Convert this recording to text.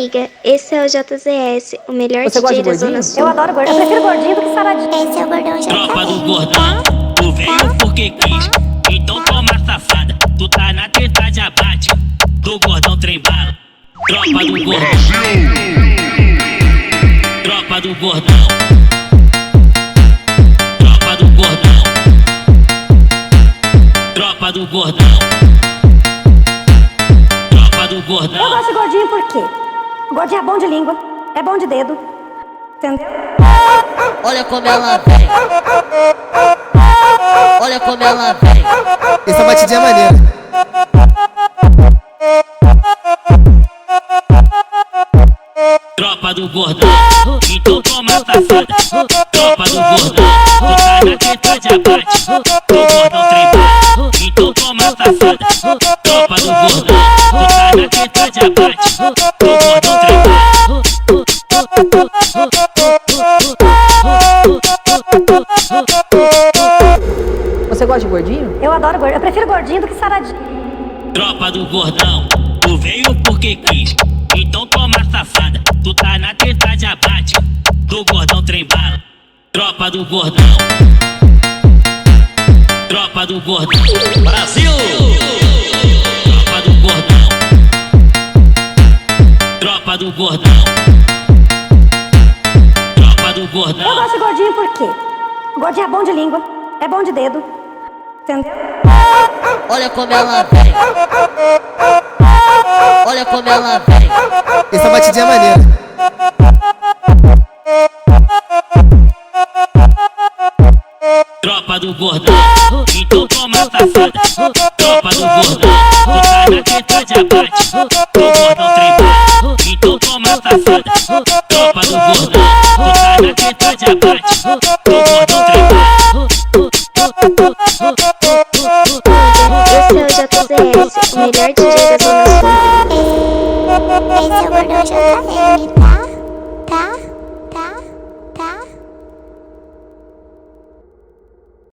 amiga, esse é o JZS, o melhor Você gosta DJ de da Zona gordinho? Sul. Eu adoro gordinho, eu prefiro gordinho do que saradinho. Esse é o gordão JZS. Tropa do gordão, tu veio porque quis. Então toma safada, tu tá na treta de abate do gordão trem bala. Tropa do gordão, tropa do gordão, tropa do gordão, tropa do gordão, tropa do gordão. Eu gosto de gordinho por quê? Gordinho é bom de língua, é bom de dedo. Entendeu? Olha como ela vem. Olha como ela vem. Essa batidinha é maneira. Tropa do gordão, então toma safada. Tropa do gordão, tu tá na treta de abate do gordão trem bala. Então toma safada. Tropa do gordão, tu tá na treta de abate do gordão trem bala. Você gosta de gordinho? Eu adoro gordinho, eu prefiro gordinho do que saradinho. Tropa do gordão, tu veio porque quis. Então toma safada, tu tá na treta de abate do gordão trem bala. Tropa do gordão, tropa do gordão, Brasil! Tropa do gordão, tropa do gordão, tropa do Eu gordão. gosto de gordinho por quê? Gordinho é bom de língua, é bom de dedo. Entendeu? Olha como ela vem. Olha como ela vem. Essa batidinha é maneira. Tropa do gordão, então toma safada. Tropa do gordão, tu tá na treta de abate do gordão trem bala. Então toma safada. Tropa do gordão, tu tá na treta de abate do gordão trem bala. Esse é o JZS, o melhor DJ da Zona Sul. Esse é o gordão JZS, tá?